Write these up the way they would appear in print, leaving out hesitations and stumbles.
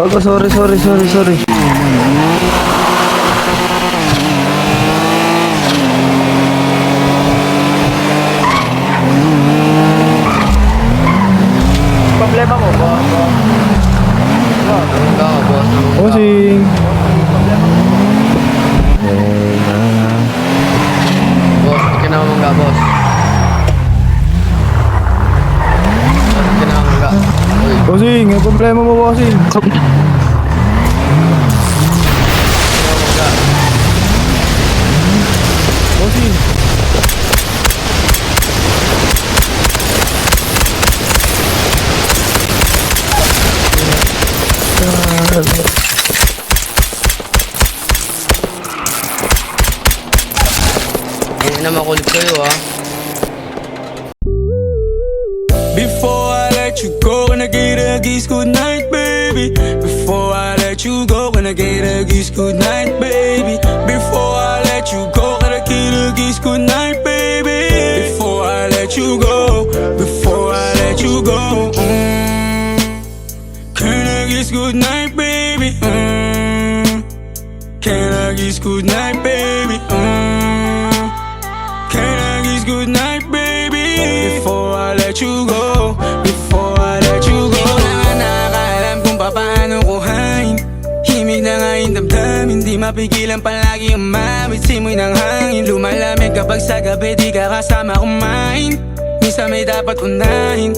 Gago, sorry. Problema mo, boss. Bossing. Boss, ba't ka naman mangga, boss? Ba't ka naman mangga? Uy, Bossing, may problema mo, bossing. Bossing. ay na makulit kayo, ah. Before I let you go, gonna get a kiss good night, baby. Before I let you go, gonna get a kiss good night, baby. Before I let you go, gonna get a kiss good night, baby. Before I let you go, before I let you go, can I kiss good night, baby? Can I kiss good night, baby? Can I kiss good night, baby? Before I let you go, before I let you go. Di ko na nga nakakaalam kung paano kuhain. Himig na nga yung damdamin, di mapigilan palagi ang mamit. Simoy ng hangin, lumalamig kapag sa gabi di ka kasama kumain. Minsan may dapat unahin,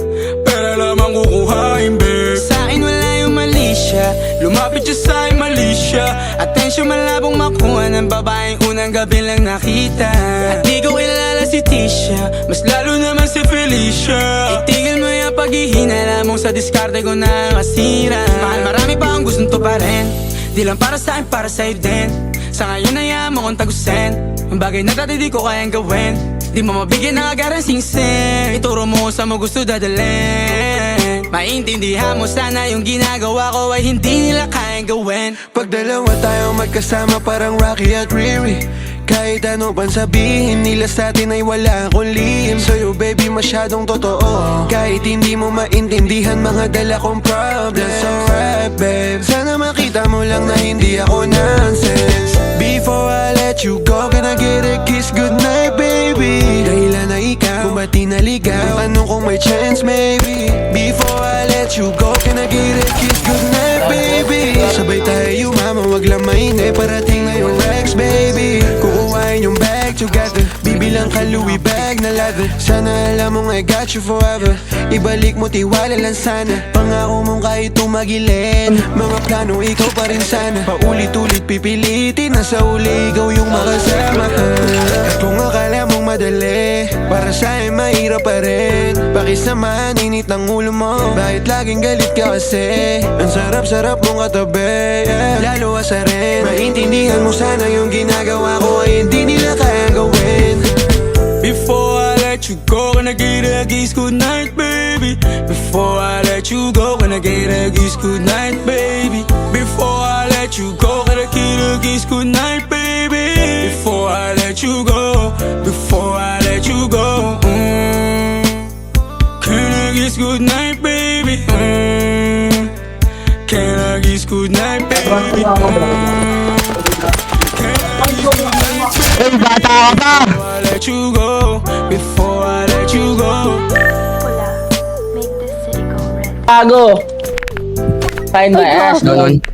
pero lamang kukuhain, babe. Sa'kin wala yung mali siya, lumapit siya sa'kin mali siya. Atensyon malabong makuha ng babaeng unang gabi lang nakita. At di ko kilala si Tisha, mas lalo naman si Felicia. Itigil mo yung paghihinala mong sa diskarte ko na masira. Mahal, marami pa akong gustong tuparin, di lang para sa'kin, para sa'yo din. Sa ngayon ayaw mo kong tagusin ang bagay na dati di ko kayang gawin. Di mo mabigyan ng agarang singsing, ituro mo sa mo gusto dadalhin. Maintindihan mo sana yung ginagawa ko ay hindi nila kayang gawin. Pag dalawa tayo magkasama parang Rocky at Riri, kahit ano pang sabihin nila sa atin ay wala akong lihim. Sa'yo baby masyadong totoo, kahit hindi mo maintindihan mga dala kong problems. Alright babe, sana makita mo lang na hindi ako nonsense. Before I let you go, can I get a kiss goodnight baby? Dahilan na ikaw, kung ba't di naligaw, tanong kung may chance maybe. Before I let you go, can I get a kiss goodnight baby? Sabay tayo yumama, wag lang mainip, parating na yung ex baby. Kukuhain yung bag together, bibilang ka Louis bag na leather. Sana alam mong I got you forever, ibalik mo tiwala lang sana. Pangako mong kahit tumagilin, mga plano ikaw pa rin sana. Paulit-ulit pipilitin, nasa uli ikaw yung makasama. At kung akala mong madali, para sa'yo mahirap pa rin. Pakisamahan, init ng ulo mo, bakit laging galit ka kasi? Ang sarap-sarap mong katabi, yeah. Lalo asa rin, maintindihan mo sana yung ginagawa ko ay hindi nila kayang gawin. Before I let you go, gonna get a kiss good night, baby. Before I let you go, gonna get a kiss good night, baby. Before I let you go, gonna get a kiss good night, baby. Before I let you go, before I let you go, can I kiss good night, baby? Can I kiss good night, baby? Can I kiss good night, baby? Hey, bata ka pa! Before I let you go, before I let you go. Pula, make this city go red. Gago. Find my ass, Ganun. doon.